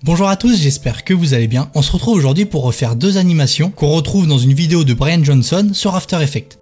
Bonjour à tous, j'espère que vous allez bien. On se retrouve aujourd'hui pour refaire deux animations qu'on retrouve dans une vidéo de Brian Johnson sur After Effects.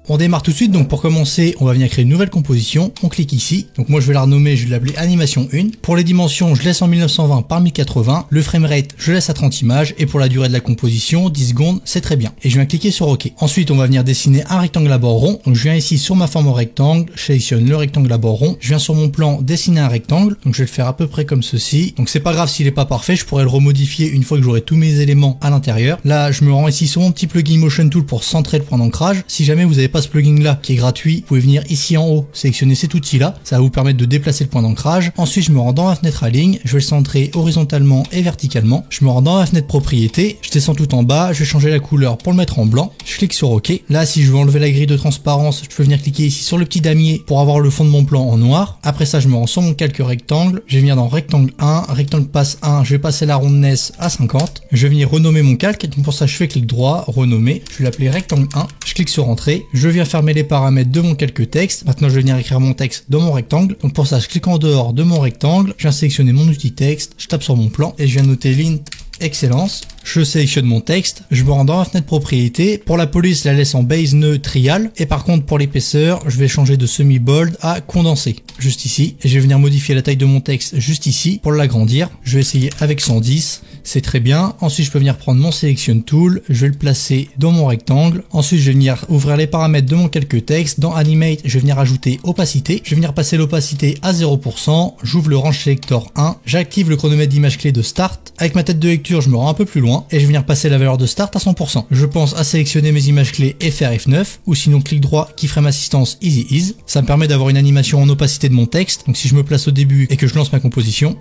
On démarre tout de suite, donc pour commencer, on va venir créer une nouvelle composition, on clique ici, donc moi je vais la renommer, je vais l'appeler animation 1. Pour les dimensions, je laisse en 1920 par 1080, le framerate, je laisse à 30 images, et pour la durée de la composition, 10 secondes, c'est très bien. Et je viens cliquer sur OK. Ensuite, on va venir dessiner un rectangle à bord rond, donc je viens ici sur ma forme en rectangle, je sélectionne le rectangle à bord rond, je viens sur mon plan dessiner un rectangle, donc je vais le faire à peu près comme ceci. Donc c'est pas grave s'il est pas parfait, je pourrais le remodifier une fois que j'aurai tous mes éléments à l'intérieur. Là, je me rends ici sur mon petit plugin Motion Tool pour centrer le point d'ancrage. Si jamais vous n'avez pas ce plugin là qui est gratuit, vous pouvez venir ici en haut, sélectionner cet outil là, ça va vous permettre de déplacer le point d'ancrage. Ensuite je me rends dans la fenêtre Align, je vais le centrer horizontalement et verticalement, je me rends dans la fenêtre propriété, je descends tout en bas, je vais changer la couleur pour le mettre en blanc, je clique sur OK. Là si je veux enlever la grille de transparence, je peux venir cliquer ici sur le petit damier pour avoir le fond de mon plan en noir. Après ça je me rends sur mon calque rectangle, je vais venir dans rectangle 1, rectangle passe 1, je vais passer la rondness à 50, je vais venir renommer mon calque, donc pour ça je fais clic droit, renommer, je vais l'appeler rectangle 1, je clique sur entrée, je viens fermer les paramètres de mon calque texte. Maintenant je vais venir écrire mon texte dans mon rectangle, donc pour ça je clique en dehors de mon rectangle, je viens sélectionner mon outil texte, je tape sur mon plan et je viens noter l'int excellence. Je sélectionne mon texte, je me rends dans la fenêtre propriété. Pour la police, je la laisse en base nœud trial. Et par contre, pour l'épaisseur, je vais changer de semi-bold à condensé, juste ici. Et je vais venir modifier la taille de mon texte juste ici pour l'agrandir. Je vais essayer avec 110, c'est très bien. Ensuite, je peux venir prendre mon Selection Tool, je vais le placer dans mon rectangle. Ensuite, je vais venir ouvrir les paramètres de mon calque texte. Dans Animate, je vais venir ajouter opacité. Je vais venir passer l'opacité à 0%. J'ouvre le Range Selector 1. J'active le chronomètre d'image clé de Start. Avec ma tête de lecture, je me rends un peu plus loin et je vais venir passer la valeur de Start à 100%. Je pense à sélectionner mes images clés et faire F9 ou sinon clic droit keyframe assistance Easy Ease. Ça me permet d'avoir une animation en opacité de mon texte. Donc si je me place au début et que je lance ma composition,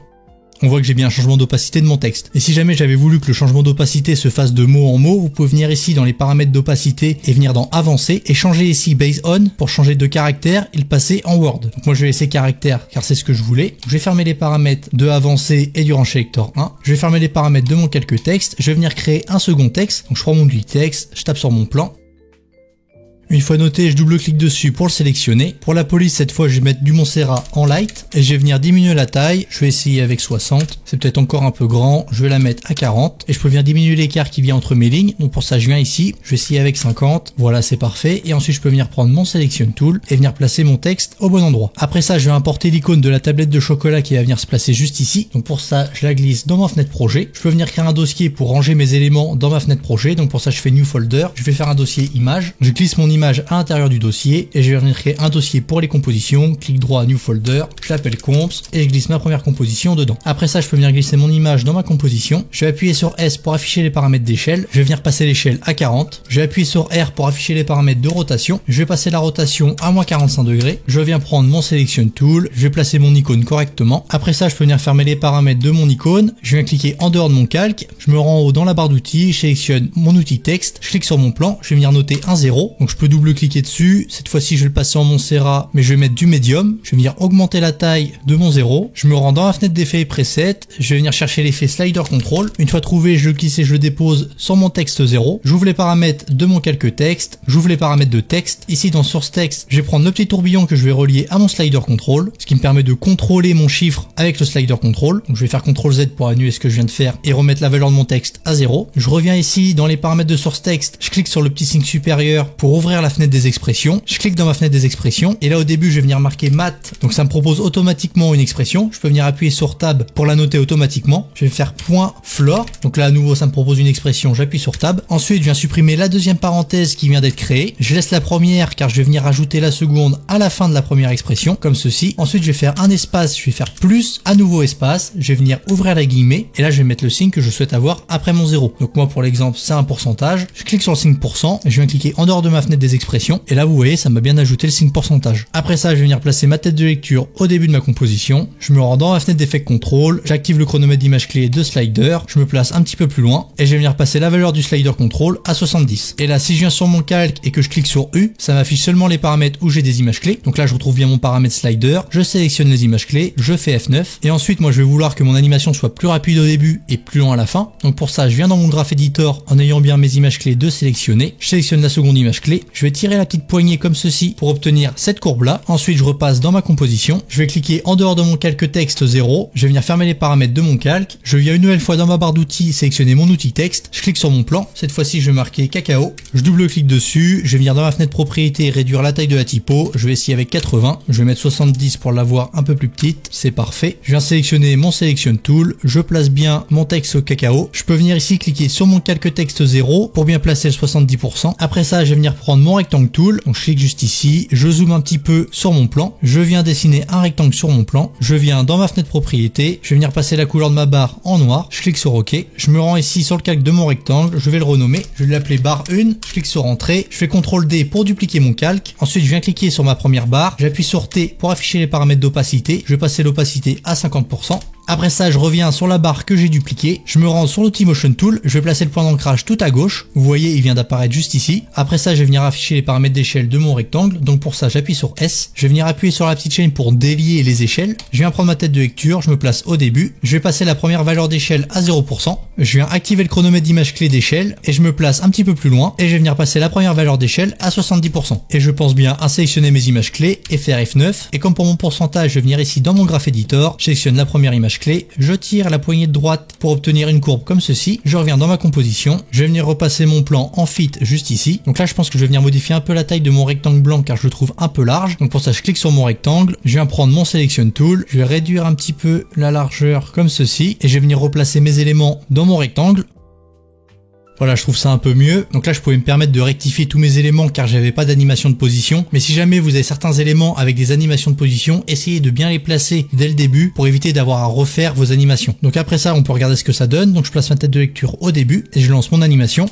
on voit que j'ai bien un changement d'opacité de mon texte. Et si jamais j'avais voulu que le changement d'opacité se fasse de mot en mot, vous pouvez venir ici dans les paramètres d'opacité et venir dans avancer et changer ici base on pour changer de caractère et le passer en word. Donc moi je vais laisser caractère car c'est ce que je voulais. Je vais fermer les paramètres de avancer et du Range Selector 1. Je vais fermer les paramètres de mon calque texte. Je vais venir créer un second texte. Donc je prends mon outil texte, je tape sur mon plan. Une fois noté, je double-clique dessus pour le sélectionner. Pour la police, cette fois, je vais mettre du Montserrat en light et je vais venir diminuer la taille. Je vais essayer avec 60. C'est peut-être encore un peu grand. Je vais la mettre à 40 et je peux venir diminuer l'écart qui vient entre mes lignes. Donc pour ça, je viens ici. Je vais essayer avec 50. Voilà, c'est parfait. Et ensuite, je peux venir prendre mon Selection Tool et venir placer mon texte au bon endroit. Après ça, je vais importer l'icône de la tablette de chocolat qui va venir se placer juste ici. Donc pour ça, je la glisse dans ma fenêtre projet. Je peux venir créer un dossier pour ranger mes éléments dans ma fenêtre projet. Donc pour ça, je fais New Folder. Je vais faire un dossier image. Je glisse mon image à l'intérieur du dossier et je vais venir créer un dossier pour les compositions, clic droit New Folder, je l'appelle Comps et je glisse ma première composition dedans. Après ça, je peux venir glisser mon image dans ma composition. Je vais appuyer sur S pour afficher les paramètres d'échelle. Je vais venir passer l'échelle à 40. Je vais appuyer sur R pour afficher les paramètres de rotation. Je vais passer la rotation à moins 45 degrés. Je viens prendre mon Selection Tool. Je vais placer mon icône correctement. Après ça, je peux venir fermer les paramètres de mon icône. Je viens cliquer en dehors de mon calque. Je me rends en haut dans la barre d'outils. Je sélectionne mon outil texte. Je clique sur mon plan. Je vais venir noter un 0. Donc je peux double-cliquer dessus. Cette fois-ci, je vais le passer en Montserrat, mais je vais mettre du médium. Je vais venir augmenter la taille de mon 0. Je me rends dans la fenêtre d'effet preset. Je vais venir chercher l'effet slider control. Une fois trouvé, je le glisse et je le dépose sur mon texte 0. J'ouvre les paramètres de mon calque texte. J'ouvre les paramètres de texte. Ici, dans Source Text, je vais prendre le petit tourbillon que je vais relier à mon slider control, ce qui me permet de contrôler mon chiffre avec le slider control. Donc, je vais faire CTRL Z pour annuler ce que je viens de faire et remettre la valeur de mon texte à 0. Je reviens ici dans les paramètres de Source Text. Je clique sur le petit signe supérieur pour ouvrir la fenêtre des expressions. Je clique dans ma fenêtre des expressions et là au début je vais venir marquer mat, donc ça me propose automatiquement une expression. Je peux venir appuyer sur tab pour la noter automatiquement. Je vais faire point floor, donc là à nouveau ça me propose une expression, j'appuie sur tab. Ensuite je viens supprimer la deuxième parenthèse qui vient d'être créée. Je laisse la première car je vais venir ajouter la seconde à la fin de la première expression comme ceci. Ensuite je vais faire un espace, je vais faire plus, à nouveau espace, je vais venir ouvrir la guillemets et là je vais mettre le signe que je souhaite avoir après mon 0. Donc moi pour l'exemple c'est un pourcentage. Je clique sur le signe %, et je viens cliquer en dehors de ma fenêtre des expressions et là vous voyez ça m'a bien ajouté le signe pourcentage. Après ça, je vais venir placer ma tête de lecture au début de ma composition. Je me rends dans la fenêtre d'effet contrôle, j'active le chronomètre d'image clé de slider, je me place un petit peu plus loin et je vais venir passer la valeur du slider control à 70. Et là, si je viens sur mon calque et que je clique sur U, ça m'affiche seulement les paramètres où j'ai des images clés. Donc là, je retrouve bien mon paramètre slider, je sélectionne les images clés, je fais F9 et ensuite, moi, je vais vouloir que mon animation soit plus rapide au début et plus lent à la fin. Donc pour ça, je viens dans mon graph editor en ayant bien mes images clés de sélectionner. Je sélectionne la seconde image clé, je je vais tirer la petite poignée comme ceci pour obtenir cette courbe là. Ensuite je repasse dans ma composition, je vais cliquer en dehors de mon calque texte 0, je vais venir fermer les paramètres de mon calque, je viens une nouvelle fois dans ma barre d'outils sélectionner mon outil texte, je clique sur mon plan, cette fois-ci je vais marquer cacao, je double-clique dessus, je vais venir dans ma fenêtre propriété réduire la taille de la typo, je vais essayer avec 80, je vais mettre 70 pour l'avoir un peu plus petite, c'est parfait. Je viens sélectionner mon Selection Tool, je place bien mon texte au cacao, je peux venir ici cliquer sur mon calque texte 0 pour bien placer le 70%. Après ça je vais venir prendre mon Rectangle Tool, donc je clique juste ici, je zoome un petit peu sur mon plan, je viens dessiner un rectangle sur mon plan, je viens dans ma fenêtre propriété, je vais venir passer la couleur de ma barre en noir, je clique sur OK, je me rends ici sur le calque de mon rectangle, je vais le renommer, je vais l'appeler barre 1, je clique sur Entrée, je fais CTRL D pour dupliquer mon calque, ensuite je viens cliquer sur ma première barre, j'appuie sur T pour afficher les paramètres d'opacité, je vais passer l'opacité à 50%. Après ça, je reviens sur la barre que j'ai dupliquée, je me rends sur l'outil Motion Tool, je vais placer le point d'ancrage tout à gauche, vous voyez il vient d'apparaître juste ici. Après ça, je vais venir afficher les paramètres d'échelle de mon rectangle, donc pour ça j'appuie sur S, je vais venir appuyer sur la petite chaîne pour délier les échelles, je viens prendre ma tête de lecture, je me place au début, je vais passer la première valeur d'échelle à 0%, je viens activer le chronomètre d'image clé d'échelle et je me place un petit peu plus loin et je vais venir passer la première valeur d'échelle à 70%. Et je pense bien à sélectionner mes images clés et faire F9, et comme pour mon pourcentage, je vais venir ici dans mon Graph Editor, je sélectionne la première image clé, je tire la poignée de droite pour obtenir une courbe comme ceci, je reviens dans ma composition, je vais venir repasser mon plan en fit juste ici, donc là je pense que je vais venir modifier un peu la taille de mon rectangle blanc car je le trouve un peu large, donc pour ça je clique sur mon rectangle, je viens prendre mon Selection Tool, je vais réduire un petit peu la largeur comme ceci, et je vais venir replacer mes éléments dans mon rectangle. Voilà, je trouve ça un peu mieux. Donc là, je pouvais me permettre de rectifier tous mes éléments car j'avais pas d'animation de position. Mais si jamais vous avez certains éléments avec des animations de position, essayez de bien les placer dès le début pour éviter d'avoir à refaire vos animations. Donc après ça, on peut regarder ce que ça donne. Donc je place ma tête de lecture au début et je lance mon animation.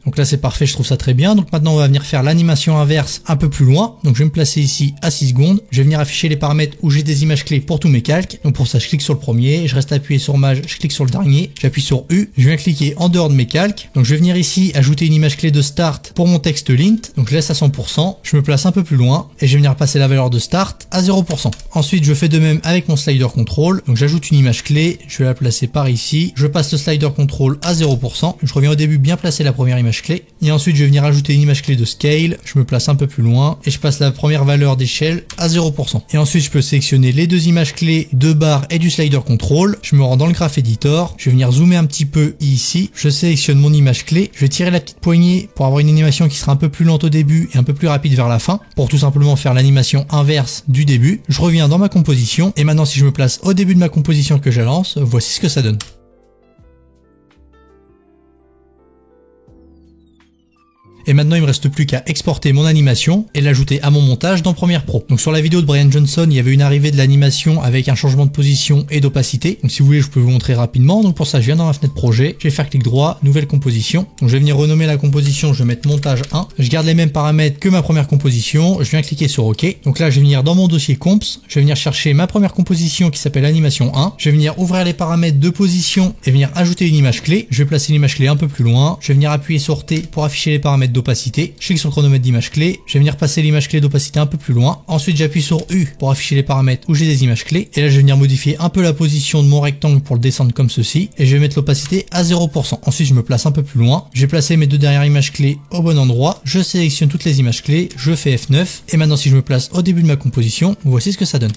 Donc là c'est parfait, je trouve ça très bien. Donc maintenant on va venir faire l'animation inverse un peu plus loin. Donc je vais me placer ici à 6 secondes. Je vais venir afficher les paramètres où j'ai des images clés pour tous mes calques. Donc pour ça je clique sur le premier, je reste appuyé sur Maj, je clique sur le dernier, j'appuie sur U, je viens cliquer en dehors de mes calques. Donc je vais venir ici ajouter une image clé de start pour mon texte lint. Donc je laisse à 100%, je me place un peu plus loin et je vais venir passer la valeur de start à 0%. Ensuite je fais de même avec mon slider control. Donc j'ajoute une image clé, je vais la placer par ici, je passe le slider control à 0%. Je reviens au début bien placer la première image clé. Et ensuite je vais venir ajouter une image clé de scale, je me place un peu plus loin et je passe la première valeur d'échelle à 0%. Et ensuite je peux sélectionner les deux images clés de barre et du slider control, je me rends dans le Graph Editor, je vais venir zoomer un petit peu ici, je sélectionne mon image clé, je vais tirer la petite poignée pour avoir une animation qui sera un peu plus lente au début et un peu plus rapide vers la fin, pour tout simplement faire l'animation inverse du début. Je reviens dans ma composition et maintenant si je me place au début de ma composition que je lance, voici ce que ça donne. Et maintenant il me reste plus qu'à exporter mon animation et l'ajouter à mon montage dans Premiere Pro. Donc sur la vidéo de Brian Johnson, il y avait une arrivée de l'animation avec un changement de position et d'opacité. Donc si vous voulez, je peux vous montrer rapidement. Donc pour ça, je viens dans ma fenêtre projet, je vais faire clic droit, nouvelle composition. Donc je vais venir renommer la composition, je vais mettre montage 1. Je garde les mêmes paramètres que ma première composition, je viens cliquer sur OK. Donc là, je vais venir dans mon dossier comps, je vais venir chercher ma première composition qui s'appelle animation 1. Je vais venir ouvrir les paramètres de position et venir ajouter une image clé. Je vais placer l'image clé un peu plus loin. Je vais venir appuyer sur T pour afficher les paramètres d'opacité, je clique sur le chronomètre d'image clé, je vais venir passer l'image clé d'opacité un peu plus loin, ensuite j'appuie sur U pour afficher les paramètres où j'ai des images clés, et là je vais venir modifier un peu la position de mon rectangle pour le descendre comme ceci, et je vais mettre l'opacité à 0%. Ensuite je me place un peu plus loin, je vais placer mes deux dernières images clés au bon endroit, je sélectionne toutes les images clés, je fais F9, et maintenant si je me place au début de ma composition, voici ce que ça donne.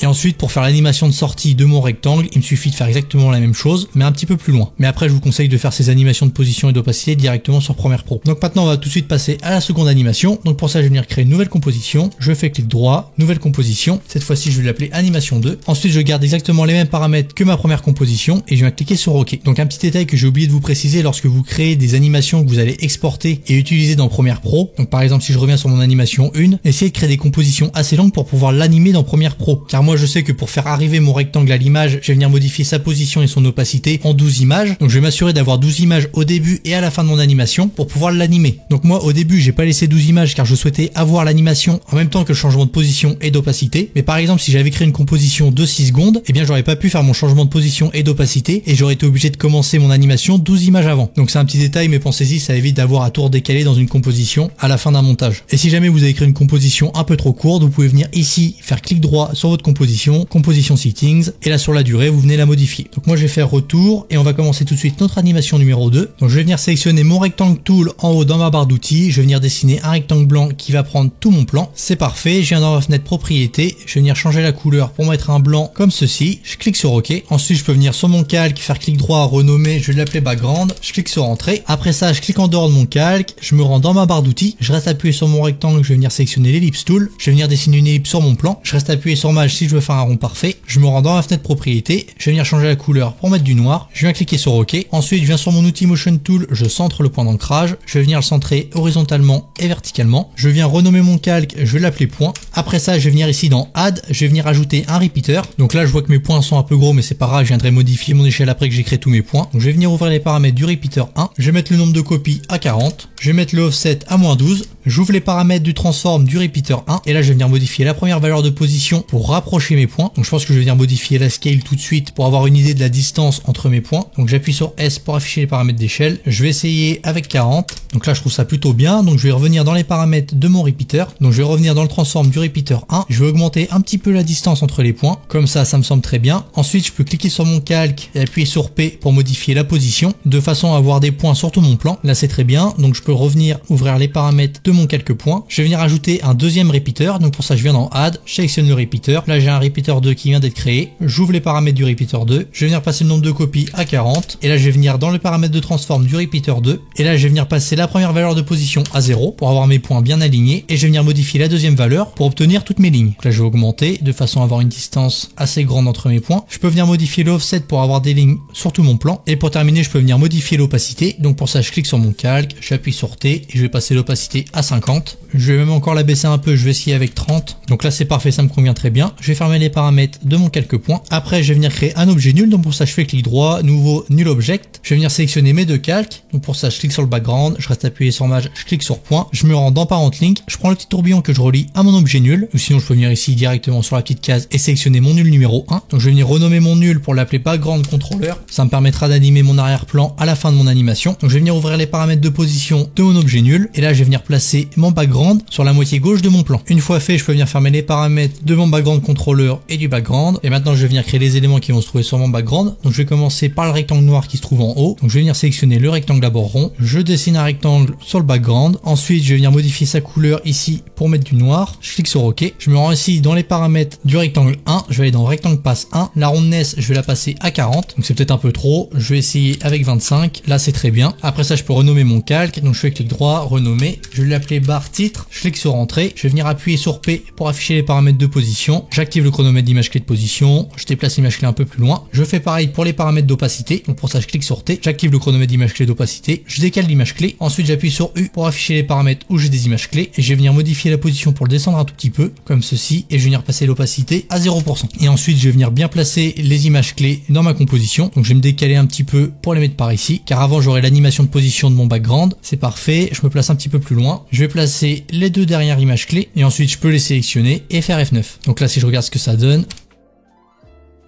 Et ensuite, pour faire l'animation de sortie de mon rectangle, il me suffit de faire exactement la même chose, mais un petit peu plus loin. Mais après, je vous conseille de faire ces animations de position et d'opacité directement sur Premiere Pro. Donc maintenant, on va tout de suite passer à la seconde animation. Donc pour ça, je vais venir créer une nouvelle composition. Je fais clic droit, nouvelle composition. Cette fois-ci, je vais l'appeler animation 2. Ensuite, je garde exactement les mêmes paramètres que ma première composition et je vais cliquer sur OK. Donc un petit détail que j'ai oublié de vous préciser lorsque vous créez des animations que vous allez exporter et utiliser dans Premiere Pro. Donc par exemple, si je reviens sur mon animation 1, essayez de créer des compositions assez longues pour pouvoir l'animer dans Premiere Pro. Car moi, je sais que pour faire arriver mon rectangle à l'image, je vais venir modifier sa position et son opacité en 12 images. Donc je vais m'assurer d'avoir 12 images au début et à la fin de mon animation pour pouvoir l'animer. Donc moi au début j'ai pas laissé 12 images car je souhaitais avoir l'animation en même temps que le changement de position et d'opacité. Mais par exemple si j'avais créé une composition de 6 secondes, eh bien j'aurais pas pu faire mon changement de position et d'opacité et j'aurais été obligé de commencer mon animation 12 images avant. Donc c'est un petit détail mais pensez-y, ça évite d'avoir à tout redécaler dans une composition à la fin d'un montage. Et si jamais vous avez créé une composition un peu trop courte, vous pouvez venir ici faire clic droit sur votre composition composition, composition settings, et là sur la durée, vous venez la modifier. Donc moi je vais faire retour, et on va commencer tout de suite notre animation numéro 2. Donc je vais venir sélectionner mon rectangle tool en haut dans ma barre d'outils, je vais venir dessiner un rectangle blanc qui va prendre tout mon plan. C'est parfait, je viens dans ma fenêtre propriété, je vais venir changer la couleur pour mettre un blanc comme ceci, je clique sur OK. Ensuite je peux venir sur mon calque, faire clic droit, renommer, je vais l'appeler background, je clique sur entrée. Après ça je clique en dehors de mon calque, je me rends dans ma barre d'outils, je reste appuyé sur mon rectangle, je vais venir sélectionner l'ellipse tool, je vais venir dessiner une ellipse sur mon plan, je reste appuyé sur Maj si je veux faire un rond parfait, je me rends dans ma fenêtre propriété, je vais venir changer la couleur pour mettre du noir, je viens cliquer sur OK. Ensuite je viens sur mon outil motion tool, je centre le point d'ancrage, je vais venir le centrer horizontalement et verticalement, je viens renommer mon calque, je vais l'appeler point. Après ça je vais venir ici dans add, je vais venir ajouter un repeater. Donc là je vois que mes points sont un peu gros mais c'est pas grave, je viendrai modifier mon échelle après que j'ai créé tous mes points. Donc je vais venir ouvrir les paramètres du repeater 1, je vais mettre le nombre de copies à 40, je vais mettre le offset à -12, j'ouvre les paramètres du transform du repeater 1 et là je vais venir modifier la première valeur de position pour rapprocher mes points. Donc je pense que je vais venir modifier la scale tout de suite pour avoir une idée de la distance entre mes points. Donc j'appuie sur S pour afficher les paramètres d'échelle, je vais essayer avec 40, donc là je trouve ça plutôt bien. Donc je vais revenir dans les paramètres de mon repeater, donc je vais revenir dans le transform du repeater 1, je vais augmenter un petit peu la distance entre les points, comme ça me semble très bien. Ensuite je peux cliquer sur mon calque et appuyer sur P pour modifier la position, de façon à avoir des points sur tout mon plan. Là c'est très bien, donc je peux revenir ouvrir les paramètres de mon calque point, je vais venir ajouter un deuxième repeater. Donc pour ça je viens dans add, je sélectionne le repeater, là j'ai un repeater 2 qui vient d'être créé, j'ouvre les paramètres du repeater 2, je vais venir passer le nombre de copies à 40, et là je vais venir dans le paramètre de transform du repeater 2, et là je vais venir passer la première valeur de position à 0 pour avoir mes points bien alignés, et je vais venir modifier la deuxième valeur pour obtenir toutes mes lignes. Donc là je vais augmenter de façon à avoir une distance assez grande entre mes points. Je peux venir modifier l'offset pour avoir des lignes sur tout mon plan, et pour terminer je peux venir modifier l'opacité. Donc pour ça je clique sur mon calque, j'appuie sur T et je vais passer l'opacité à 50. Je vais même encore la baisser un peu, je vais essayer avec 30. Donc là c'est parfait, ça me convient très bien. Je vais fermer les paramètres de mon calque point. Après je vais venir créer un objet nul, donc pour ça je fais clic droit, nouveau, nul object. Je vais venir sélectionner mes deux calques, donc pour ça je clique sur le background, je reste appuyé sur Maj, je clique sur point, je me rends dans parent link, je prends le petit tourbillon que je relie à mon objet nul, ou sinon je peux venir ici directement sur la petite case et sélectionner mon nul numéro 1. Donc je vais venir renommer mon nul pour l'appeler background controller, ça me permettra d'animer mon arrière-plan à la fin de mon animation. Donc je vais venir ouvrir les paramètres de position de mon objet nul, et là je vais venir placer mon background sur la moitié gauche de mon plan. Une fois fait, je peux venir fermer les paramètres de mon background controller et du background, et maintenant je vais venir créer les éléments qui vont se trouver sur mon background. Donc je vais commencer par le rectangle noir qui se trouve en haut, donc je vais venir sélectionner le rectangle à bord rond, je dessine un rectangle sur le background, ensuite je vais venir modifier sa couleur ici pour mettre du noir, je clique sur OK, je me rends ici dans les paramètres du rectangle 1, je vais aller dans rectangle passe 1, la rondness je vais la passer à 40, donc c'est peut-être un peu trop, je vais essayer avec 25, là c'est très bien. Après ça je peux renommer mon calque, donc je fais clic droit, renommer, je vais l'appeler barre titre, je clique sur entrée, je vais venir appuyer sur P pour afficher les paramètres de position, j'active le chronomètre d'image clé de position, je déplace l'image clé un peu plus loin, je fais pareil pour les paramètres d'opacité, donc pour ça je clique sur T, j'active le chronomètre d'image clé d'opacité, je décale l'image clé, ensuite j'appuie sur U pour afficher les paramètres où j'ai des images clés, et je vais venir modifier la position pour le descendre un tout petit peu, comme ceci, et je vais venir passer l'opacité à 0%. Et ensuite je vais venir bien placer les images clés dans ma composition, donc je vais me décaler un petit peu pour les mettre par ici, car avant j'aurai l'animation de position de mon background, c'est parfait, je me place un petit peu plus loin, je vais placer les deux dernières images clés, et ensuite je peux les sélectionner et faire F9. Donc là si je regarde ce que ça donne,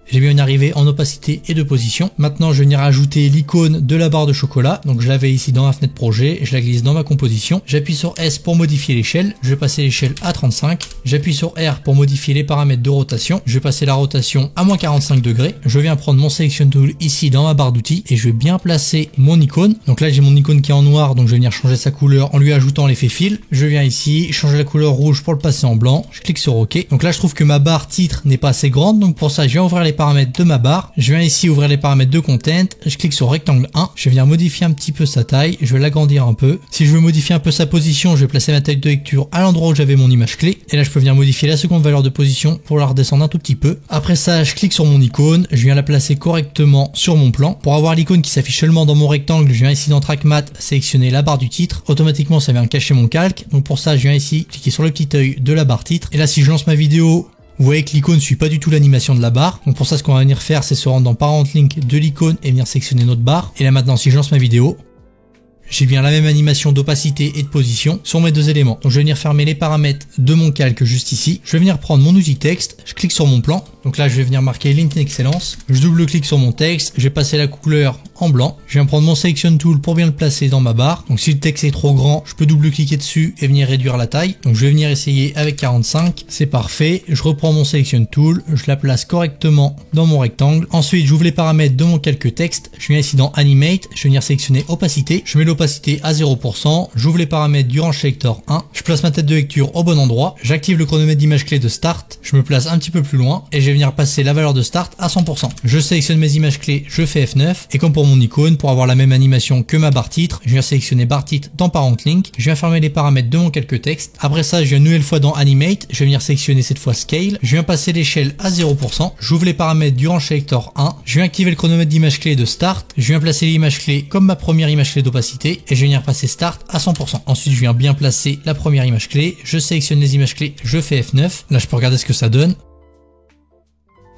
j'ai bien une arrivée en opacité et de position. Maintenant, je vais venir ajouter l'icône de la barre de chocolat. Donc, je l'avais ici dans ma fenêtre projet. Je la glisse dans ma composition. J'appuie sur S pour modifier l'échelle. Je vais passer l'échelle à 35. J'appuie sur R pour modifier les paramètres de rotation. Je vais passer la rotation à moins 45 degrés. Je viens prendre mon Selection Tool ici dans ma barre d'outils et je vais bien placer mon icône. Donc là, j'ai mon icône qui est en noir. Donc, je vais venir changer sa couleur en lui ajoutant l'effet fil. Je viens ici, changer la couleur rouge pour le passer en blanc. Je clique sur OK. Donc là, je trouve que ma barre titre n'est pas assez grande. Donc, pour ça, je viens ouvrir les paramètres de ma barre, je viens ici ouvrir les paramètres de content, je clique sur rectangle 1, je vais venir modifier un petit peu sa taille, je vais l'agrandir un peu. Si je veux modifier un peu sa position, je vais placer ma taille de lecture à l'endroit où j'avais mon image clé, et là je peux venir modifier la seconde valeur de position pour la redescendre un tout petit peu. Après ça, je clique sur mon icône, je viens la placer correctement sur mon plan. Pour avoir l'icône qui s'affiche seulement dans mon rectangle, je viens ici dans Track Matte, sélectionner la barre du titre, automatiquement ça vient cacher mon calque. Donc pour ça, je viens ici cliquer sur le petit œil de la barre titre, et là si je lance ma vidéo, vous voyez que l'icône ne suit pas du tout l'animation de la barre. Donc pour ça, ce qu'on va venir faire, c'est se rendre dans Parent Link de l'icône et venir sélectionner notre barre. Et là maintenant, si je lance ma vidéo, j'ai bien la même animation d'opacité et de position sur mes deux éléments. Donc je vais venir fermer les paramètres de mon calque juste ici. Je vais venir prendre mon outil texte, je clique sur mon plan. Donc là je vais venir marquer Link Excellence. Je double-clique sur mon texte, je vais passer la couleur en blanc. Je viens prendre mon Selection Tool pour bien le placer dans ma barre. Donc si le texte est trop grand, je peux double-cliquer dessus et venir réduire la taille. Donc je vais venir essayer avec 45. C'est parfait. Je reprends mon Selection Tool, je la place correctement dans mon rectangle. Ensuite j'ouvre les paramètres de mon calque texte. Je viens ici dans Animate, je vais venir sélectionner opacité. Je mets l'opacité à 0%. J'ouvre les paramètres du range selector 1. Je place ma tête de lecture au bon endroit. J'active le chronomètre d'image clé de start. Je me place un petit peu plus loin et je vais venir passer la valeur de start à 100%. Je sélectionne mes images clés, je fais F9 et comme pour mon icône, pour avoir la même animation que ma barre titre, je viens sélectionner barre titre dans Parent Link. Je viens fermer les paramètres de mon calque texte. Après ça, je viens une nouvelle fois dans Animate. Je vais venir sélectionner cette fois Scale. Je viens passer l'échelle à 0%. J'ouvre les paramètres du range selector 1. Je viens activer le chronomètre d'image clé de start. Je viens placer l'image clé comme ma première image clé d'opacité et je vais venir passer start à 100%. Ensuite, je viens bien placer la première image clé. Je sélectionne les images clés. Je fais F9. Là, je peux regarder ce que ça donne.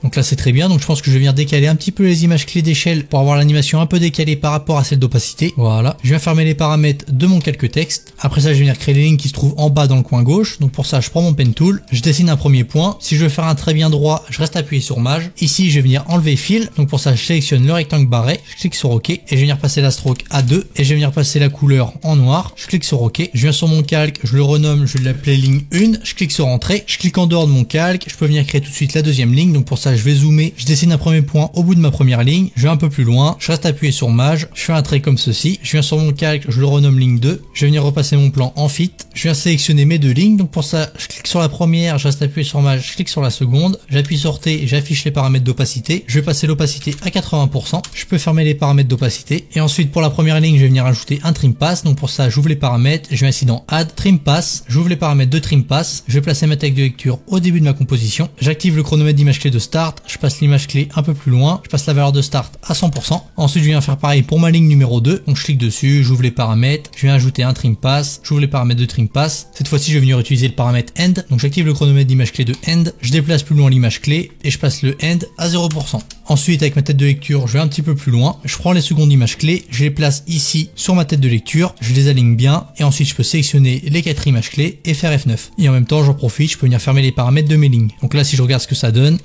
Donc là c'est très bien, donc je pense que je vais venir décaler un petit peu les images clés d'échelle pour avoir l'animation un peu décalée par rapport à celle d'opacité. Voilà, je viens fermer les paramètres de mon calque texte. Après ça je vais venir créer les lignes qui se trouvent en bas dans le coin gauche. Donc pour ça je prends mon pen tool, je dessine un premier point. Si je veux faire un trait bien droit, je reste appuyé sur Maj. Ici je vais venir enlever Fill, donc pour ça je sélectionne le rectangle barré, je clique sur OK et je vais venir passer la stroke à 2 et je vais venir passer la couleur en noir. Je clique sur OK, je viens sur mon calque, je le renomme, je vais l'appeler ligne 1, je clique sur Entrée, je clique en dehors de mon calque, je peux venir créer tout de suite la deuxième ligne. Donc pour ça je vais zoomer, je dessine un premier point au bout de ma première ligne, je vais un peu plus loin, je reste appuyé sur Maj, je fais un trait comme ceci, je viens sur mon calque, je le renomme ligne 2, je vais venir repasser mon plan en fit, je viens sélectionner mes deux lignes, donc pour ça je clique sur la première, je reste appuyé sur Maj, je clique sur la seconde, j'appuie sur T et j'affiche les paramètres d'opacité, je vais passer l'opacité à 80%, je peux fermer les paramètres d'opacité, et ensuite pour la première ligne je vais venir ajouter un trim pass, donc pour ça j'ouvre les paramètres, je viens ici dans Add Trim Pass, j'ouvre les paramètres de Trim Pass, je vais placer ma tag de lecture au début de ma composition, j'active le chronomètre d'image clé de start, je passe l'image clé un peu plus loin, je passe la valeur de start à 100%. Ensuite, je viens faire pareil pour ma ligne numéro 2. Donc, je clique dessus, j'ouvre les paramètres, je viens ajouter un trim pass, j'ouvre les paramètres de trim pass. Cette fois-ci, je vais venir utiliser le paramètre end. Donc, j'active le chronomètre d'image clé de end, je déplace plus loin l'image clé et je passe le end à 0%. Ensuite, avec ma tête de lecture, je vais un petit peu plus loin, je prends les secondes images clés, je les place ici sur ma tête de lecture, je les aligne bien et ensuite je peux sélectionner les 4 images clés et faire F9. Et en même temps, j'en profite, je peux venir fermer les paramètres de mes lignes. Donc là, si je regarde ce que ça donne,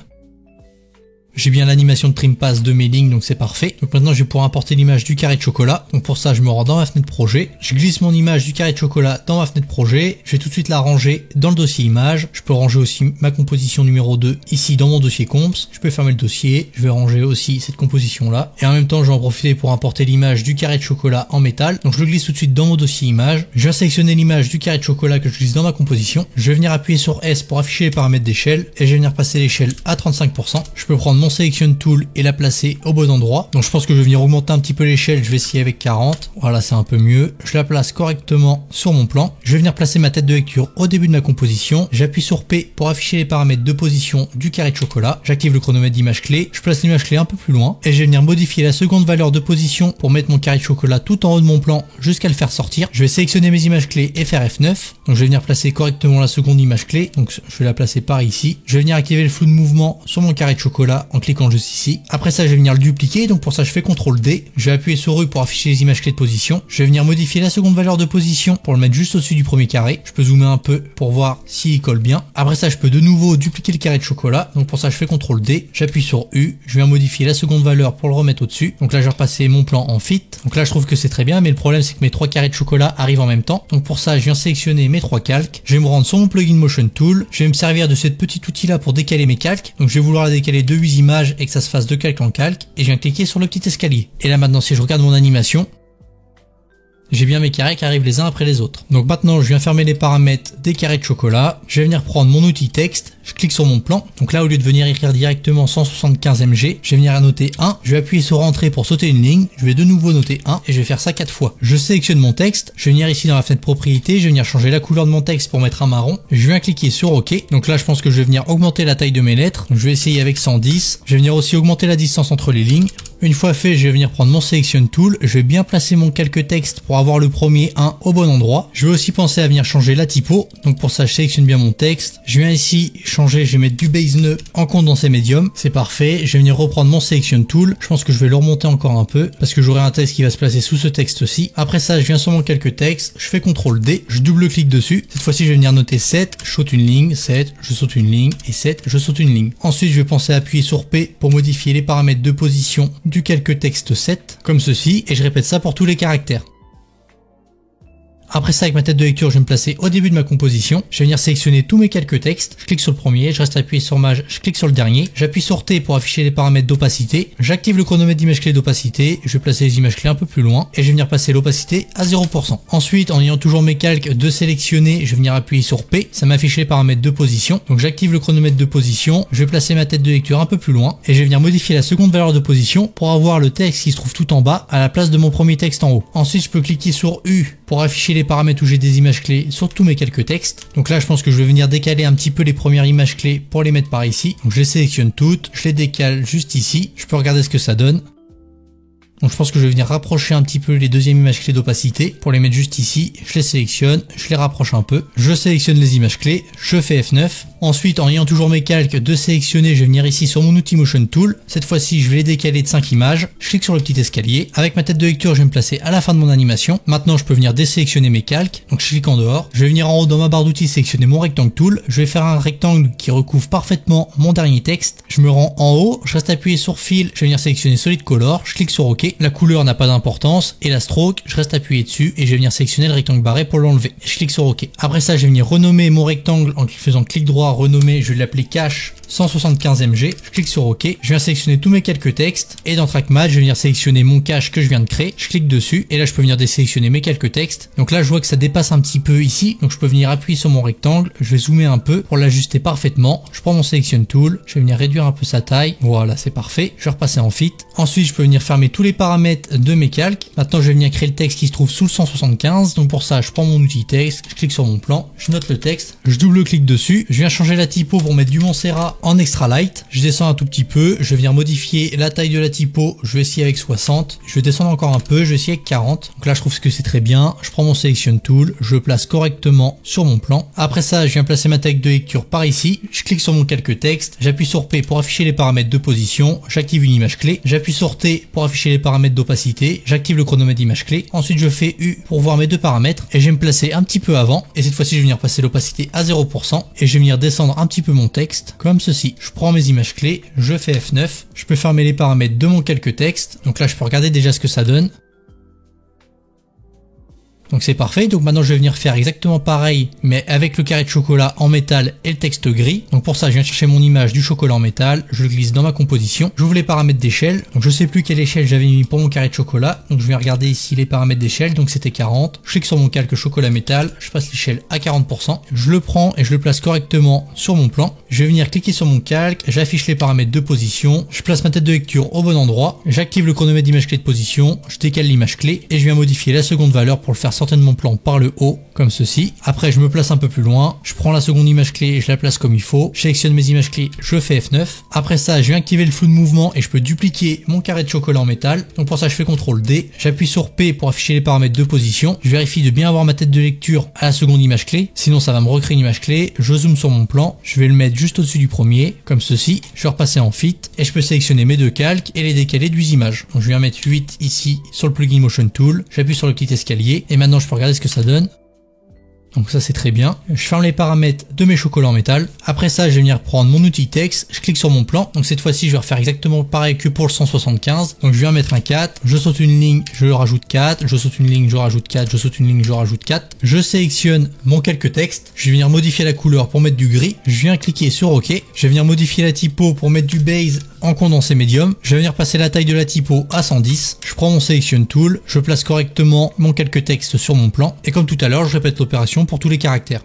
j'ai bien l'animation de trim pass de mes lignes, donc c'est parfait. Donc maintenant je vais pouvoir importer l'image du carré de chocolat. Donc pour ça je me rends dans ma fenêtre projet, je glisse mon image du carré de chocolat dans ma fenêtre projet, je vais tout de suite la ranger dans le dossier image. Je peux ranger aussi ma composition numéro 2 ici dans mon dossier comps. Je peux fermer le dossier, je vais ranger aussi cette composition là. Et en même temps je vais en profiter pour importer l'image du carré de chocolat en métal. Donc je le glisse tout de suite dans mon dossier image. Je vais sélectionner l'image du carré de chocolat que je glisse dans ma composition. Je vais venir appuyer sur S pour afficher les paramètres d'échelle et je vais venir passer l'échelle à 35%. Je peux prendre mon Selection Tool et la placer au bon endroit. Donc je pense que je vais venir augmenter un petit peu l'échelle, je vais essayer avec 40. Voilà, c'est un peu mieux. Je la place correctement sur mon plan. Je vais venir placer ma tête de lecture au début de ma composition. J'appuie sur P pour afficher les paramètres de position du carré de chocolat. J'active le chronomètre d'image clé. Je place l'image clé un peu plus loin et je vais venir modifier la seconde valeur de position pour mettre mon carré de chocolat tout en haut de mon plan jusqu'à le faire sortir. Je vais sélectionner mes images clés et faire F9. Donc je vais venir placer correctement la seconde image clé. Donc je vais la placer par ici. Je vais venir activer le flou de mouvement sur mon carré de chocolat en cliquant juste ici. Après ça, je vais venir le dupliquer. Donc pour ça, je fais CTRL D. Je vais appuyer sur U pour afficher les images clés de position. Je vais venir modifier la seconde valeur de position pour le mettre juste au-dessus du premier carré. Je peux zoomer un peu pour voir s'il colle bien. Après ça, je peux de nouveau dupliquer le carré de chocolat. Donc pour ça, je fais CTRL D. J'appuie sur U. Je viens modifier la seconde valeur pour le remettre au-dessus. Donc là, je vais repasser mon plan en fit. Donc là, je trouve que c'est très bien, mais le problème, c'est que mes 3 carrés de chocolat arrivent en même temps. Donc pour ça, je viens sélectionner mes 3 calques. Je vais me rendre sur mon plugin Motion Tool. Je vais me servir de ce petit outil là pour décaler mes calques. Donc je vais vouloir la décaler de 8 images et que ça se fasse de calque en calque. Et je viens cliquer sur le petit escalier. Et là maintenant, si je regarde mon animation, j'ai bien mes carrés qui arrivent les uns après les autres. Donc maintenant, je viens fermer les paramètres des carrés de chocolat. Je vais venir prendre mon outil texte. Je clique sur mon plan. Donc là, au lieu de venir écrire directement 175 mg, je vais venir noter 1. Je vais appuyer sur Entrée pour sauter une ligne. Je vais de nouveau noter 1 et je vais faire ça 4 fois. Je sélectionne mon texte. Je vais venir ici dans la fenêtre propriété. Je vais venir changer la couleur de mon texte pour mettre un marron. Je viens cliquer sur OK. Donc là, je pense que je vais venir augmenter la taille de mes lettres. Donc je vais essayer avec 110. Je vais venir aussi augmenter la distance entre les lignes. Une fois fait, je vais venir prendre mon Selection Tool, je vais bien placer mon calque texte pour avoir le premier 1 au bon endroit. Je vais aussi penser à venir changer la typo, donc pour ça je sélectionne bien mon texte. Je viens ici changer, je vais mettre du base nœud en condensé médium, c'est parfait. Je vais venir reprendre mon Selection Tool, je pense que je vais le remonter encore un peu, parce que j'aurai un texte qui va se placer sous ce texte-ci. Après ça, je viens sur mon calque texte, je fais CTRL D, je double-clique dessus. Cette fois-ci, je vais venir noter 7, je saute une ligne, 7, je saute une ligne, et 7, je saute une ligne. Ensuite, je vais penser à appuyer sur P pour modifier les paramètres de position du calque texte 7, comme ceci, et je répète ça pour tous les caractères. Après ça, avec ma tête de lecture, je vais me placer au début de ma composition. Je vais venir sélectionner tous mes calques textes. Je clique sur le premier, je reste appuyé sur Maj, je clique sur le dernier. J'appuie sur T pour afficher les paramètres d'opacité. J'active le chronomètre d'image clé d'opacité. Je vais placer les images clés un peu plus loin et je vais venir passer l'opacité à 0%. Ensuite, en ayant toujours mes calques de sélectionner, je vais venir appuyer sur P. Ça m'affiche les paramètres de position. Donc j'active le chronomètre de position. Je vais placer ma tête de lecture un peu plus loin et je vais venir modifier la seconde valeur de position pour avoir le texte qui se trouve tout en bas à la place de mon premier texte en haut. Ensuite, je peux cliquer sur U pour afficher les paramètres où j'ai des images clés sur tous mes calques textes. Donc là, je pense que je vais venir décaler un petit peu les premières images clés pour les mettre par ici. Donc je les sélectionne toutes, je les décale juste ici. Je peux regarder ce que ça donne. Donc je pense que je vais venir rapprocher un petit peu les deuxièmes images clés d'opacité pour les mettre juste ici. Je les sélectionne, je les rapproche un peu. Je sélectionne les images clés, je fais F9. Ensuite, en ayant toujours mes calques de sélectionner, je vais venir ici sur mon outil Motion Tool. Cette fois-ci, je vais les décaler de 5 images. Je clique sur le petit escalier. Avec ma tête de lecture, je vais me placer à la fin de mon animation. Maintenant, je peux venir désélectionner mes calques. Donc je clique en dehors. Je vais venir en haut dans ma barre d'outils sélectionner mon rectangle tool. Je vais faire un rectangle qui recouvre parfaitement mon dernier texte. Je me rends en haut, je reste appuyé sur Fill, je vais venir sélectionner Solid Color. Je clique sur OK. La couleur n'a pas d'importance. Et la stroke, je reste appuyé dessus et je vais venir sélectionner le rectangle barré pour l'enlever. Je clique sur OK. Après ça, je vais venir renommer mon rectangle en faisant clic droit, renommer. Je vais l'appeler Cache 175 mg. Je clique sur OK. Je viens sélectionner tous mes calques textes et dans Trackmap, je vais venir sélectionner mon cache que je viens de créer. Je clique dessus et là, je peux venir désélectionner mes calques textes. Donc là, je vois que ça dépasse un petit peu ici. Donc je peux venir appuyer sur mon rectangle. Je vais zoomer un peu pour l'ajuster parfaitement. Je prends mon Selection Tool. Je vais venir réduire un peu sa taille. Voilà, c'est parfait. Je vais repasser en Fit. Ensuite, je peux venir fermer tous les paramètres de mes calques. Maintenant, je vais venir créer le texte qui se trouve sous le 175. Donc pour ça, je prends mon outil texte. Je clique sur mon plan. Je note le texte. Je double-clique dessus. Je viens changer la typo pour mettre du Montserrat en extra light. Je descends un tout petit peu. Je vais venir modifier la taille de la typo. Je vais essayer avec 60. Je vais descendre encore un peu. Je vais essayer avec 40. Donc là, je trouve que c'est très bien. Je prends mon Selection Tool. Je le place correctement sur mon plan. Après ça, je viens placer ma tête de lecture par ici. Je clique sur mon calque texte. J'appuie sur P pour afficher les paramètres de position. J'active une image clé. J'appuie sur T pour afficher les paramètres d'opacité. J'active le chronomètre d'image clé. Ensuite, je fais U pour voir mes deux paramètres. Et je vais me placer un petit peu avant. Et cette fois-ci, je vais venir passer l'opacité à 0%. Et je vais venir descendre un petit peu mon texte. Comme ceci. Je prends mes images clés. Je fais F9. Je peux fermer les paramètres de mon calque texte. Donc là, je peux regarder déjà ce que ça donne. Donc c'est parfait, donc maintenant je vais venir faire exactement pareil mais avec le carré de chocolat en métal et le texte gris. Donc pour ça je viens chercher mon image du chocolat en métal, je le glisse dans ma composition, j'ouvre les paramètres d'échelle, donc je sais plus quelle échelle j'avais mis pour mon carré de chocolat, donc je vais regarder ici les paramètres d'échelle, donc c'était 40, je clique sur mon calque chocolat métal, je passe l'échelle à 40%, je le prends et je le place correctement sur mon plan, je vais venir cliquer sur mon calque, j'affiche les paramètres de position, je place ma tête de lecture au bon endroit, j'active le chronomètre d'image clé de position, je décale l'image clé et je viens modifier la seconde valeur pour le faire sortir de mon plan par le haut, comme ceci. Après, je me place un peu plus loin, je prends la seconde image clé et je la place comme il faut, je sélectionne mes images clés, je fais F9. Après ça, je viens activer le flou de mouvement et je peux dupliquer mon carré de chocolat en métal. Donc pour ça, je fais CTRL D, j'appuie sur P pour afficher les paramètres de position, je vérifie de bien avoir ma tête de lecture à la seconde image clé, sinon ça va me recréer une image clé, je zoome sur mon plan, je vais le mettre juste au-dessus du premier, comme ceci, je vais repasser en Fit et je peux sélectionner mes deux calques et les décaler de 8 images. Donc je viens mettre 8 ici sur le plugin Motion Tool, j'appuie sur le petit escalier et maintenant je peux regarder ce que ça donne. Donc ça c'est très bien. Je ferme les paramètres de mes chocolats en métal. Après ça, je vais venir prendre mon outil texte. Je clique sur mon plan. Donc cette fois-ci, je vais refaire exactement pareil que pour le 175. Donc je viens mettre un 4. Je saute une ligne, je rajoute 4. Je saute une ligne, je rajoute 4. Je saute une ligne, je rajoute 4. Je sélectionne mon calque texte. Je vais venir modifier la couleur pour mettre du gris. Je viens cliquer sur OK. Je vais venir modifier la typo pour mettre du base en condensé médium. Je vais venir passer la taille de la typo à 110. Je prends mon Selection Tool. Je place correctement mon calque texte sur mon plan. Et comme tout à l'heure, je répète l'opération pour tous les caractères.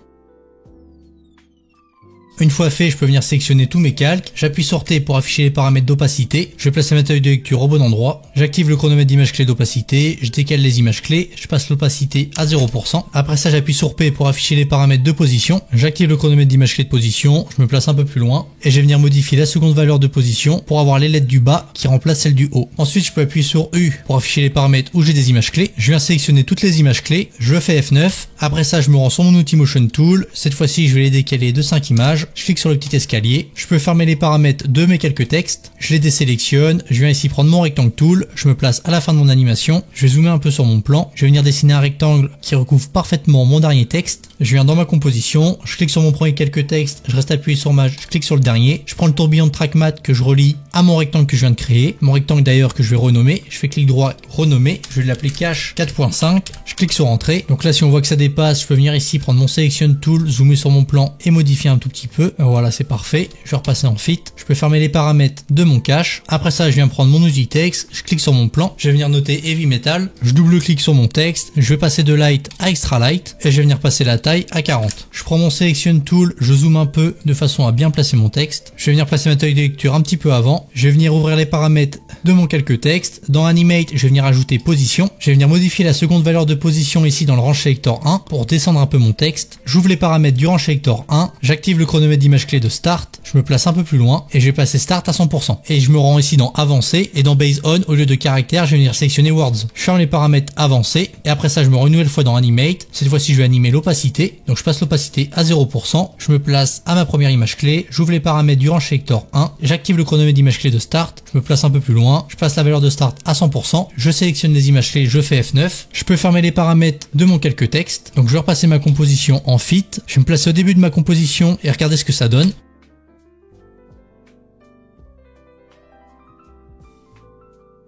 Une fois fait, je peux venir sélectionner tous mes calques, j'appuie sur T pour afficher les paramètres d'opacité, je vais placer ma taille de lecture au bon endroit, j'active le chronomètre d'image clé d'opacité, je décale les images clés, je passe l'opacité à 0%. Après ça, j'appuie sur P pour afficher les paramètres de position, j'active le chronomètre d'image clé de position, je me place un peu plus loin et je vais venir modifier la seconde valeur de position pour avoir les lettres du bas qui remplacent celles du haut. Ensuite, je peux appuyer sur U pour afficher les paramètres où j'ai des images clés. Je viens sélectionner toutes les images clés, je fais F9. Après ça, je me rends sur mon outil Motion Tool. Cette fois-ci, je vais les décaler de 5 images. Je clique sur le petit escalier. Je peux fermer les paramètres de mes quelques textes. Je les désélectionne. Je viens ici prendre mon rectangle tool. Je me place à la fin de mon animation. Je vais zoomer un peu sur mon plan. Je vais venir dessiner un rectangle qui recouvre parfaitement mon dernier texte. Je viens dans ma composition. Je clique sur mon premier quelques textes. Je reste appuyé sur Maj. Je clique sur le dernier. Je prends le tourbillon de track matte que je relie à mon rectangle que je viens de créer. Mon rectangle d'ailleurs que je vais renommer. Je fais clic droit, renommer. Je vais l'appeler cache 4.5. Je clique sur entrée. Donc là, si on voit que ça dépasse, je peux venir ici prendre mon selection tool, zoomer sur mon plan et modifier un tout petit peu. Voilà, c'est parfait. Je vais repasser en fit. Je peux fermer les paramètres de mon cache. Après ça, je viens prendre mon outil texte. Je clique sur mon plan. Je vais venir noter heavy metal. Je double-clique sur mon texte. Je vais passer de light à extra light et je vais venir passer la taille à 40. Je prends mon selection tool, je zoome un peu de façon à bien placer mon texte. Je vais venir placer ma taille de lecture un petit peu avant. Je vais venir ouvrir les paramètres de mon quelques texte. Dans Animate, je vais venir ajouter position. Je vais venir modifier la seconde valeur de position ici dans le range selector 1 pour descendre un peu mon texte. J'ouvre les paramètres du range selector 1. J'active le chronomètre d'image clé de start. Je me place un peu plus loin et je vais passer start à 100%. Et je me rends ici dans avancé et dans base on au lieu de caractère, je vais venir sélectionner words. Je ferme les paramètres avancés et après ça, je me rends une nouvelle fois dans Animate. Cette fois-ci, je vais animer l'opacité. Donc je passe l'opacité à 0%. Je me place à ma première image clé. J'ouvre les paramètres du range selector 1. J'active le chronomètre d'image clé de start. Je me place un peu plus loin. Je passe la valeur de start à 100%. Je sélectionne les images clés. Je fais F9. Je peux fermer les paramètres de mon quelques texte. Donc je vais repasser ma composition en fit. Je vais me placer au début de ma composition et regarder ce que ça donne.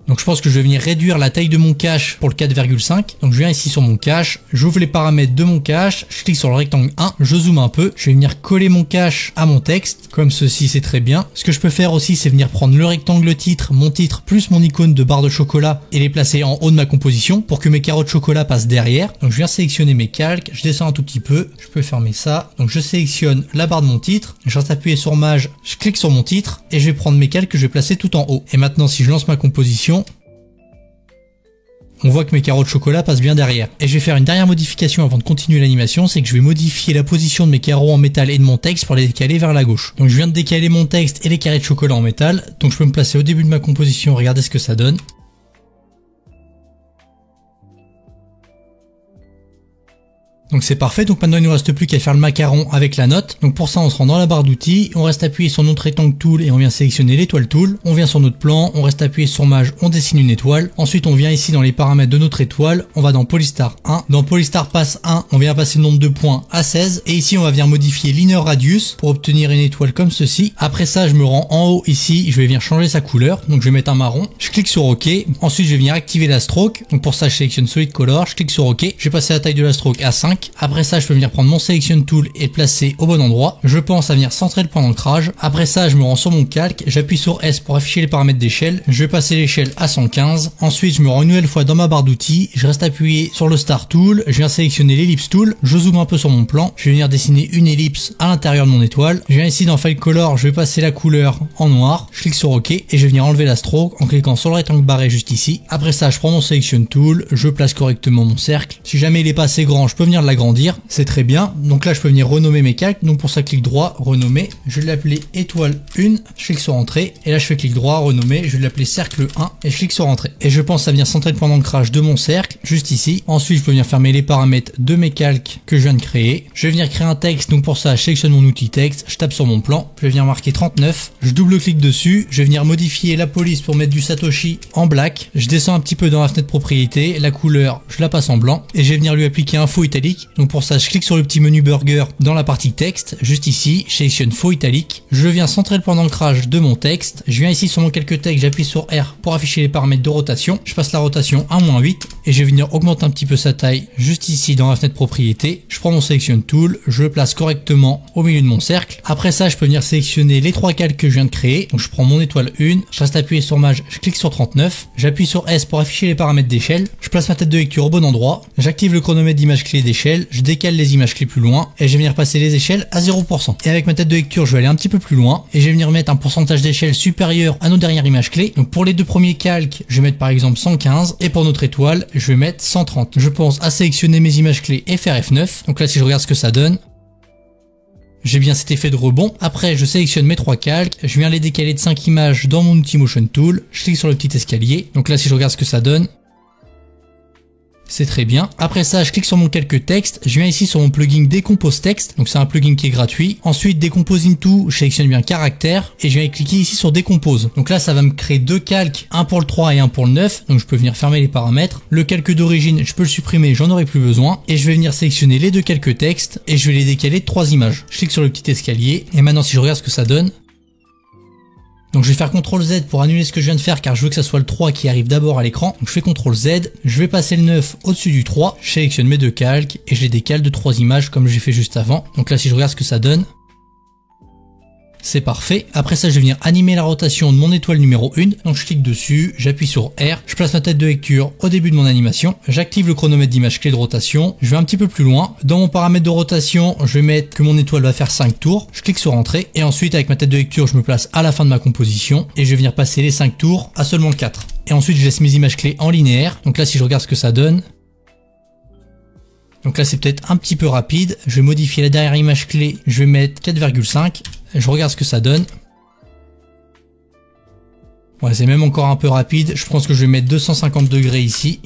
Donc je pense que je vais venir réduire la taille de mon cache pour le 4,5. Donc je viens ici sur mon cache, j'ouvre les paramètres de mon cache, je clique sur le rectangle 1, je zoome un peu, je vais venir coller mon cache à mon texte, comme ceci, c'est très bien. Ce que je peux faire aussi, c'est venir prendre le rectangle titre, mon titre, plus mon icône de barre de chocolat et les placer en haut de ma composition pour que mes carreaux de chocolat passent derrière. Donc je viens sélectionner mes calques, je descends un tout petit peu, je peux fermer ça. Donc je sélectionne la barre de mon titre, je reste appuyé sur Maj, je clique sur mon titre et je vais prendre mes calques que je vais placer tout en haut. Et maintenant, si je lance ma composition, on voit que mes carreaux de chocolat passent bien derrière. Et je vais faire une dernière modification avant de continuer l'animation, c'est que je vais modifier la position de mes carreaux en métal et de mon texte pour les décaler vers la gauche. Donc je viens de décaler mon texte et les carrés de chocolat en métal, donc je peux me placer au début de ma composition, regardez ce que ça donne. Donc c'est parfait, donc maintenant il ne nous reste plus qu'à faire le macaron avec la note. Donc pour ça on se rend dans la barre d'outils, on reste appuyé sur notre rectangle tool et on vient sélectionner l'étoile tool. On vient sur notre plan, on reste appuyé sur Maj, on dessine une étoile. Ensuite on vient ici dans les paramètres de notre étoile, on va dans Polystar 1. Dans Polystar Pass 1, on vient passer le nombre de points à 16. Et ici on va venir modifier l'Inner Radius pour obtenir une étoile comme ceci. Après ça je me rends en haut ici, je vais venir changer sa couleur. Donc je vais mettre un marron, je clique sur OK. Ensuite je vais venir activer la stroke. Donc pour ça je sélectionne Solid Color, je clique sur OK. Je vais passer la taille de la stroke à 5. Après ça, je peux venir prendre mon Selection Tool et le placer au bon endroit. Je pense à venir centrer le point d'ancrage. Après ça, je me rends sur mon calque. J'appuie sur S pour afficher les paramètres d'échelle. Je vais passer l'échelle à 115. Ensuite, je me rends une nouvelle fois dans ma barre d'outils. Je reste appuyé sur le Star Tool. Je viens sélectionner l'Ellipse Tool. Je zoome un peu sur mon plan. Je vais venir dessiner une ellipse à l'intérieur de mon étoile. Je viens ici dans File Color. Je vais passer la couleur en noir. Je clique sur OK et je vais venir enlever la stroke en cliquant sur le rectangle barré juste ici. Après ça, je prends mon Selection Tool. Je place correctement mon cercle. Si jamais il est pas assez grand, je peux venir l'agrandir. C'est très bien. Donc là, je peux venir renommer mes calques. Donc pour ça, clic droit, renommer. Je vais l'appeler étoile 1. Je clique sur entrée. Et là, je fais clic droit, renommer. Je vais l'appeler cercle 1 et je clique sur entrée. Et je pense à venir centrer le point d'ancrage de mon cercle juste ici. Ensuite, je peux venir fermer les paramètres de mes calques que je viens de créer. Je vais venir créer un texte. Donc pour ça, je sélectionne mon outil texte. Je tape sur mon plan. Je vais venir marquer 39. Je double-clique dessus. Je vais venir modifier la police pour mettre du Satoshi en black. Je descends un petit peu dans la fenêtre propriété. La couleur, je la passe en blanc. Et je vais venir lui appliquer un faux italique. Donc pour ça, je clique sur le petit menu burger dans la partie texte, juste ici, je sélectionne faux italique, je viens centrer le point d'ancrage de mon texte, je viens ici sur mon quelques texte, j'appuie sur R pour afficher les paramètres de rotation, je passe la rotation à -8 et je vais venir augmenter un petit peu sa taille juste ici dans la fenêtre propriété, je prends mon Selection Tool, je le place correctement au milieu de mon cercle. Après ça, je peux venir sélectionner les trois calques que je viens de créer, donc je prends mon étoile 1, je reste appuyé sur Maj, je clique sur 39, j'appuie sur S pour afficher les paramètres d'échelle, je place ma tête de lecture au bon endroit, j'active le chronomètre d'image clé d'échelle. échelles, je décale les images clés plus loin et je vais venir passer les échelles à 0%. Et avec ma tête de lecture, je vais aller un petit peu plus loin et je vais venir mettre un pourcentage d'échelle supérieur à nos dernières images clés. Donc pour les deux premiers calques, je vais mettre par exemple 115 et pour notre étoile, je vais mettre 130. Je pense à sélectionner mes images clés et faire F9. Donc là, si je regarde ce que ça donne, j'ai bien cet effet de rebond. Après, je sélectionne mes 3 calques, je viens les décaler de 5 images dans mon outil Motion Tool, je clique sur le petit escalier. Donc là, si je regarde ce que ça donne, c'est très bien. Après ça, je clique sur mon calque texte, je viens ici sur mon plugin Decompose Text, donc c'est un plugin qui est gratuit. Ensuite, Decompose Into, je sélectionne bien caractère et je viens cliquer ici sur Decompose. Donc là, ça va me créer 2 calques, un pour le 3 et un pour le 9, donc je peux venir fermer les paramètres. Le calque d'origine, je peux le supprimer, j'en aurai plus besoin. Et je vais venir sélectionner les 2 calques texte et je vais les décaler de 3 images. Je clique sur le petit escalier et maintenant si je regarde ce que ça donne, donc je vais faire CTRL Z pour annuler ce que je viens de faire car je veux que ça soit le 3 qui arrive d'abord à l'écran. Donc je fais CTRL Z, je vais passer le 9 au-dessus du 3, je sélectionne mes 2 calques et je les décale de 3 images comme j'ai fait juste avant. Donc là si je regarde ce que ça donne, c'est parfait. Après ça, je vais venir animer la rotation de mon étoile numéro 1. Donc je clique dessus, j'appuie sur R, je place ma tête de lecture au début de mon animation. J'active le chronomètre d'image clé de rotation. Je vais un petit peu plus loin. Dans mon paramètre de rotation, je vais mettre que mon étoile va faire 5 tours. Je clique sur Entrée. Et ensuite, avec ma tête de lecture, je me place à la fin de ma composition. Et je vais venir passer les 5 tours à seulement 4. Et ensuite, je laisse mes images clés en linéaire. Donc là, si je regarde ce que ça donne, donc là c'est peut-être un petit peu rapide, je vais modifier la dernière image clé, je vais mettre 4,5, je regarde ce que ça donne. Ouais, c'est même encore un peu rapide, je pense que je vais mettre 250 degrés ici.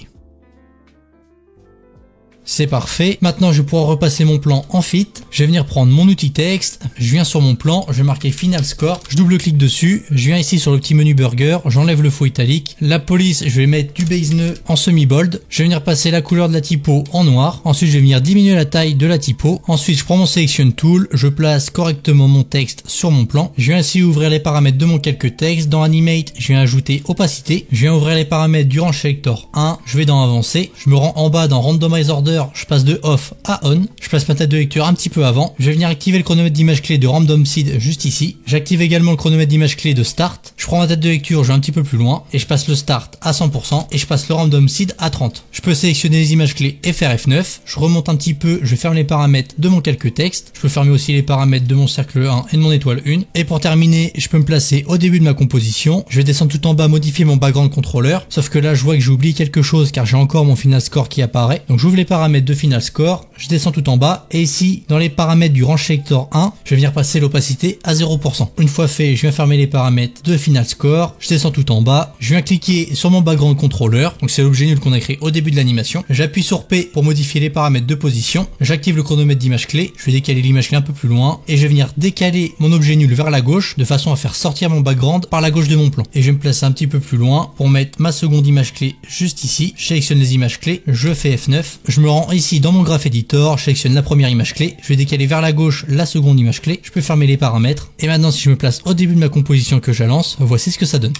C'est parfait. Maintenant, je vais pouvoir repasser mon plan en Fit. Je vais venir prendre mon outil texte. Je viens sur mon plan. Je vais marquer Final Score. Je double-clique dessus. Je viens ici sur le petit menu Burger. J'enlève le faux italique. La police, je vais mettre du base nœud en semi-bold. Je vais venir passer la couleur de la typo en noir. Ensuite, je vais venir diminuer la taille de la typo. Ensuite, je prends mon Selection Tool. Je place correctement mon texte sur mon plan. Je viens ici ouvrir les paramètres de mon calque texte. Dans Animate, je viens ajouter opacité. Je viens ouvrir les paramètres du Range Selector 1. Je vais dans Avancer. Je me rends en bas dans Randomize Order. Je passe de off à on, je place ma tête de lecture un petit peu avant, je vais venir activer le chronomètre d'image clé de Random Seed juste ici, j'active également le chronomètre d'image clé de Start, je prends ma tête de lecture, je vais un petit peu plus loin, et je passe le Start à 100%, et je passe le Random Seed à 30. Je peux sélectionner les images clés et faire F9, je remonte un petit peu, je ferme les paramètres de mon calque texte, je peux fermer aussi les paramètres de mon cercle 1 et de mon étoile 1, et pour terminer, je peux me placer au début de ma composition, je vais descendre tout en bas, modifier mon background controller, sauf que là je vois que j'ai oublié quelque chose car j'ai encore mon Final Score qui apparaît, donc j'ouvre les paramètres de Final Score, je descends tout en bas et ici dans les paramètres du Range Selector 1, je vais venir passer l'opacité à 0%. Une fois fait, je viens fermer les paramètres de Final Score, je descends tout en bas, je viens cliquer sur mon background controller, donc c'est l'objet nul qu'on a créé au début de l'animation. J'appuie sur P pour modifier les paramètres de position, j'active le chronomètre d'image clé, je vais décaler l'image clé un peu plus loin et je vais venir décaler mon objet nul vers la gauche de façon à faire sortir mon background par la gauche de mon plan. Et je vais me placer un petit peu plus loin pour mettre ma seconde image clé juste ici, je sélectionne les images clés, je fais F9, je me rends ici dans mon graph editor, je sélectionne la première image clé, je vais décaler vers la gauche la seconde image clé, je peux fermer les paramètres et maintenant si je me place au début de ma composition que j'annonce, voici ce que ça donne.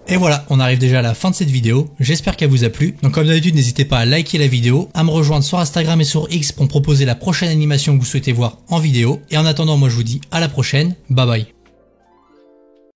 Et voilà, on arrive déjà à la fin de cette vidéo, j'espère qu'elle vous a plu. Donc comme d'habitude, n'hésitez pas à liker la vidéo, à me rejoindre sur Instagram et sur X pour me proposer la prochaine animation que vous souhaitez voir en vidéo. Et en attendant, moi je vous dis à la prochaine, bye bye.